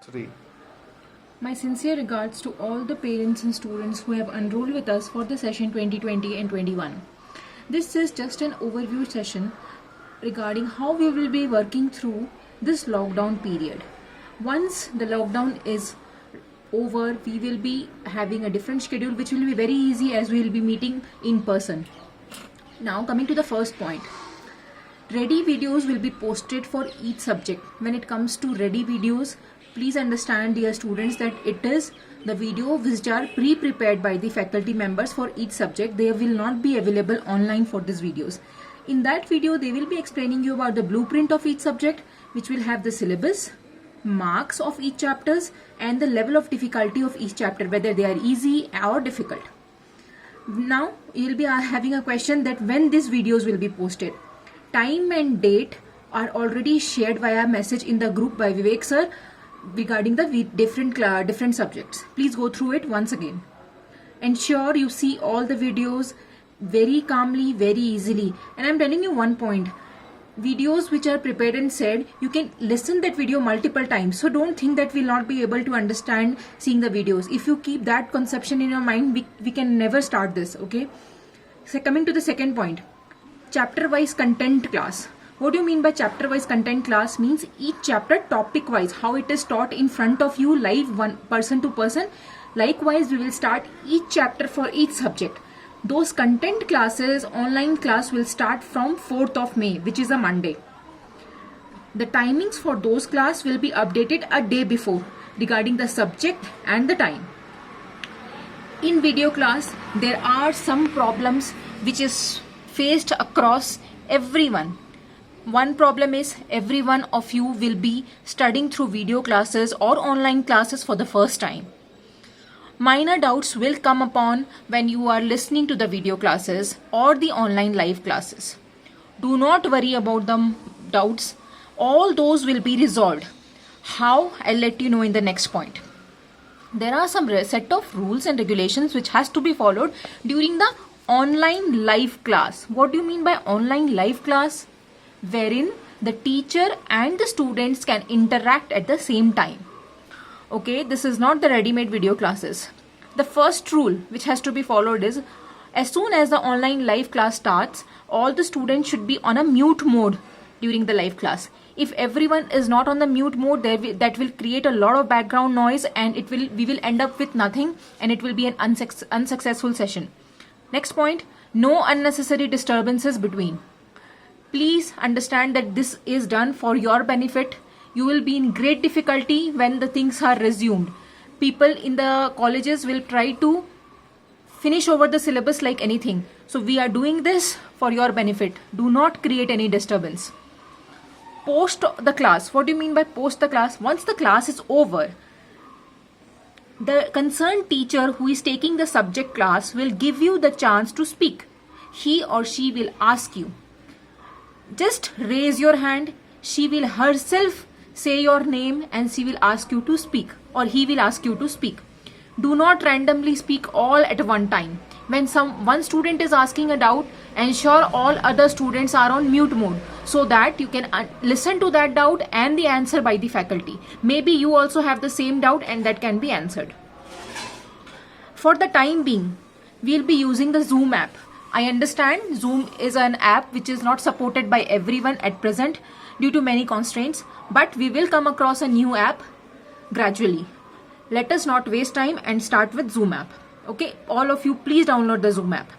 Three. My sincere regards to all the parents and students who have enrolled with us for the session 2020 and 21. This is just an overview session regarding how we will be working through this lockdown period. Once the lockdown is over, we will be having a different schedule which will be very easy as we will be meeting in person. Now coming to the first point. Ready videos will be posted for each subject. When it comes to ready videos, please understand, dear students, that it is the video which are pre-prepared by the faculty members for each subject. They will not be available online for these videos. In that video, they will be explaining you about the blueprint of each subject, which will have the syllabus, marks of each chapters, and the level of difficulty of each chapter, whether they are easy or difficult. Now, you will be having a question that when these videos will be posted. Time and date are already shared via message in the group by Vivek sir regarding the different subjects. Please go through it once again. Ensure you see all the videos very calmly, very easily. And I'm telling you one point. Videos which are prepared and said, you can listen that video multiple times. So don't think that we'll not be able to understand seeing the videos. If you keep that conception in your mind, we can never start this, okay? So coming to the second point. Chapter wise content class. What do you mean by chapter wise content class? Means each chapter topic wise, how it is taught in front of you live, one person to person. Likewise, we will start each chapter for each subject. Those content classes, online class will start from 4th of May, which is a Monday. The timings for those class will be updated a day before regarding the subject and the time. In video class, there are some problems which is faced across everyone. One problem is every one of you will be studying through video classes or online classes for the first time. Minor doubts will come upon when you are listening to the video classes or the online live classes. Do not worry about the doubts. All those will be resolved. How? I'll let you know in the next point. There are some set of rules and regulations which has to be followed during the online live class. What do you mean by online live class? Wherein the teacher and the students can interact at the same time. Okay, this is not the ready-made video classes. The first rule which has to be followed is, as soon as the online live class starts, all the students should be on a mute mode during the live class. If everyone is not on the mute mode, that will create a lot of background noise and we will end up with nothing and it will be an unsuccessful session. Next point, no unnecessary disturbances between. Please understand that this is done for your benefit. You will be in great difficulty when the things are resumed. People in the colleges will try to finish over the syllabus like anything. So we are doing this for your benefit. Do not create any disturbance. Post the class. What do you mean by post the class? Once the class is over, the concerned teacher who is taking the subject class will give you the chance to speak. He or she will ask you. Just raise your hand. She will herself say your name and she will ask you to speak, or he will ask you to speak. Do not randomly speak all at one time. When one student is asking a doubt, ensure all other students are on mute mode so that you can listen to that doubt and the answer by the faculty. Maybe you also have the same doubt and that can be answered. For the time being, we'll be using the Zoom app. I understand Zoom is an app which is not supported by everyone at present due to many constraints, but we will come across a new app gradually. Let us not waste time and start with Zoom app. Okay, all of you please download the Zoom app.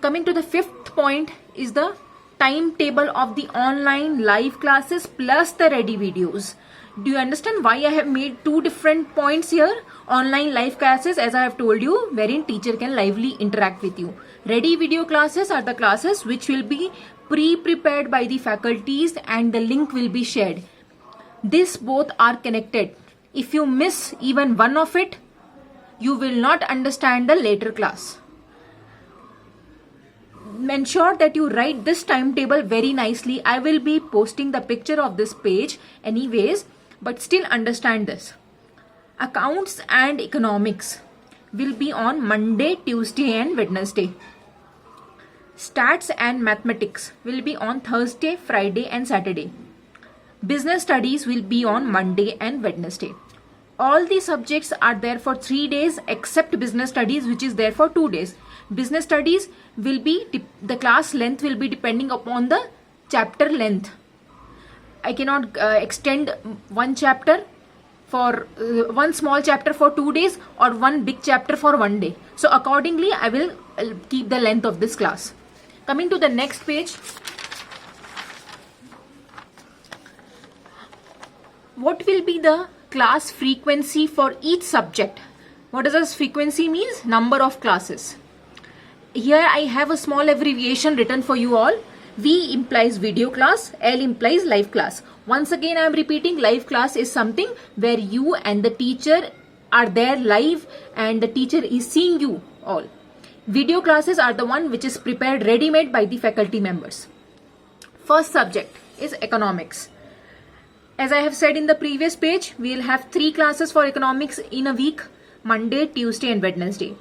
Coming to the fifth point is the timetable of the online live classes plus the ready videos. Do you understand why I have made two different points here? Online live classes, as I have told you, wherein teacher can lively interact with you. Ready video classes are the classes which will be pre-prepared by the faculties and the link will be shared. These both are connected. If you miss even one of it, you will not understand the later class. Ensure that you write this timetable very nicely. I will be posting the picture of this page anyways, but still understand this. Accounts and economics will be on Monday, Tuesday and Wednesday. Stats and mathematics will be on Thursday, Friday and Saturday. Business studies will be on Monday and Wednesday. All the subjects are there for 3 days except business studies, which is there for 2 days. Business studies will be, the class length will be depending upon the chapter length. I cannot extend one chapter for one small chapter for 2 days or one big chapter for 1 day. So accordingly, I'll keep the length of this class. Coming to the next page. What will be the class frequency for each subject? What does this frequency means? Number of classes. Here I have a small abbreviation written for you all. V implies video class, L implies live class. Once again I am repeating, live class is something where you and the teacher are there live and the teacher is seeing you all. Video classes are the one which is prepared ready-made by the faculty members. First subject is economics. As I have said in the previous page, we will have 3 classes for economics in a week: Monday, Tuesday and Wednesday.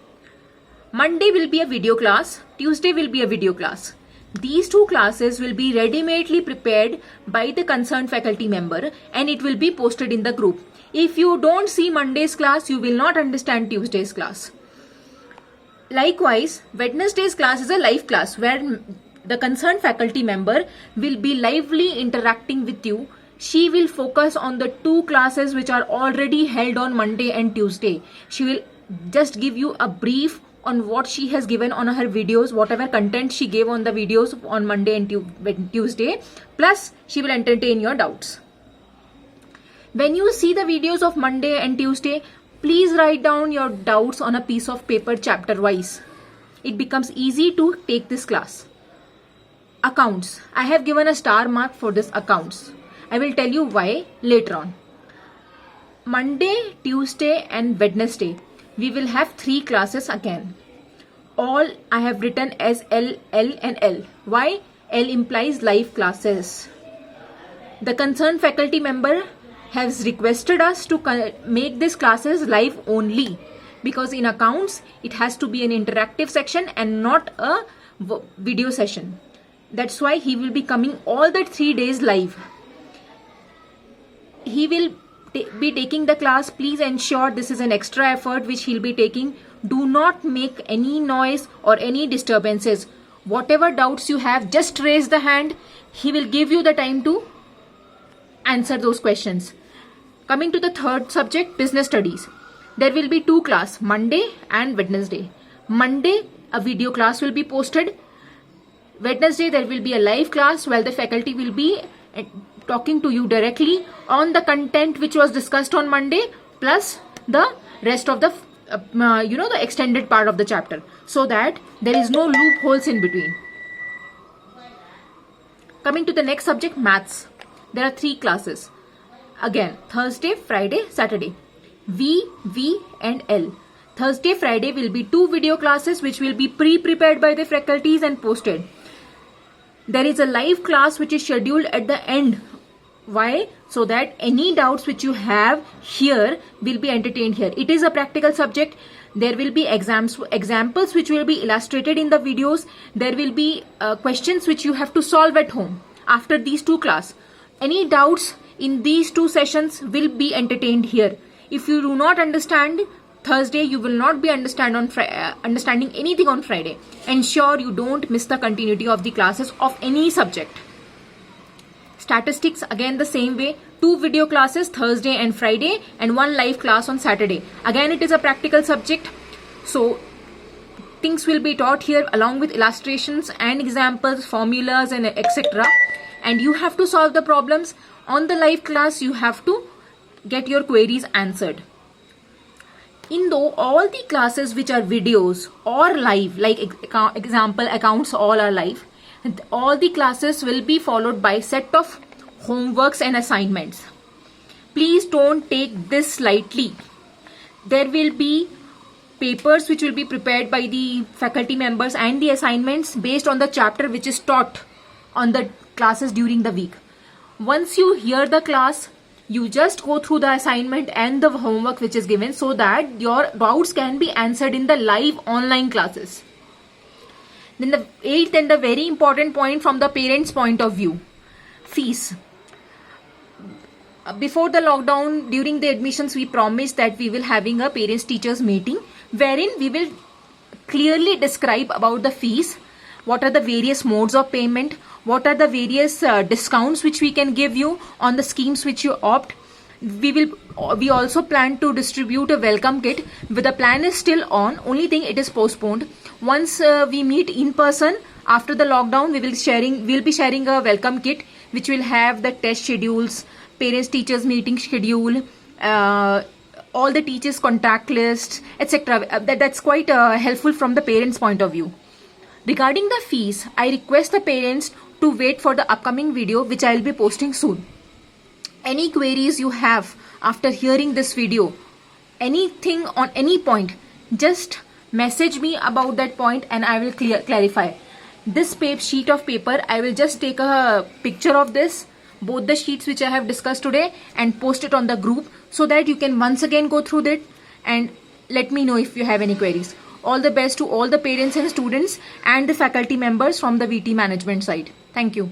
Monday will be a video class, Tuesday will be a video class. These 2 classes will be ready-madely prepared by the concerned faculty member and it will be posted in the group. If you don't see Monday's class, you will not understand Tuesday's class. Likewise, Wednesday's class is a live class where the concerned faculty member will be lively interacting with you. She will focus on the 2 classes which are already held on Monday and Tuesday. She will just give you a brief on what she has given on her videos, whatever content she gave on the videos on Monday and Tuesday, plus she will entertain your doubts. When you see the videos of Monday and Tuesday, please write down your doubts on a piece of paper chapter wise. It becomes easy to take this class. Accounts. I have given a star mark for this accounts. I will tell you why later on. Monday, Tuesday and Wednesday, we will have 3 classes again. All I have written as L, L and L. Why? L implies live classes. The concerned faculty member has requested us to make these classes live only, because in accounts it has to be an interactive section and not a video session. That's why he will be coming all the 3 days live. He will be taking the class. Please ensure this is an extra effort which he'll be taking. Do not make any noise or any disturbances. Whatever doubts you have, just raise the hand. He will give you the time to answer those questions. Coming to the third subject, business studies. There will be 2 classes, Monday and Wednesday. Monday, a video class will be posted. Wednesday, there will be a live class where the faculty will be talking to you directly on the content which was discussed on Monday, plus the rest of the the extended part of the chapter, so that there is no loopholes in between. Coming to the next subject, maths. There are 3 classes. Again, Thursday, Friday, Saturday. V and L. Thursday, Friday will be 2 video classes which will be pre-prepared by the faculties and posted. There is a live class which is scheduled at the end. Why? So that any doubts which you have here will be entertained here. It is a practical subject. There will be examples which will be illustrated in the videos. There will be questions which you have to solve at home after these 2 classes. Any doubts in these 2 sessions will be entertained here. If you do not understand Thursday, you will not be understanding anything on Friday. Ensure you don't miss the continuity of the classes of any subject. Statistics, again the same way. 2 video classes Thursday and Friday and 1 live class on Saturday. Again, it is a practical subject. So things will be taught here along with illustrations and examples, formulas and etc. And you have to solve the problems. On the live class, you have to get your queries answered. In though all the classes which are videos or live, like example accounts, all are live, all the classes will be followed by set of homeworks and assignments. Please don't take this lightly. There will be papers which will be prepared by the faculty members and the assignments based on the chapter which is taught on the classes during the week. Once you hear the class, you just go through the assignment and the homework which is given, so that your doubts can be answered in the live online classes. Then the 8th and the very important point from the parents' point of view, fees. before the lockdown, during the admissions, we promised that we will having a parents teachers meeting wherein we will clearly describe about the fees, what are the various modes of payment, what are the various discounts which we can give you on the schemes which you opt. We also plan to distribute a welcome kit, but the plan is still on, only thing it is postponed. Once we meet in person after the lockdown, we'll be sharing a welcome kit which will have the test schedules, parents teachers meeting schedule, all the teachers contact lists, etc. That's quite helpful from the parents point of view. Regarding the fees, I request the parents to wait for the upcoming video which I will be posting soon. Any queries you have after hearing this video, anything on any point, just message me about that point and I will clarify. This sheet of paper, I will just take a picture of this, both the sheets which I have discussed today, and post it on the group so that you can once again go through that and let me know if you have any queries. All the best to all the parents and students and the faculty members from the VT management side. Thank you.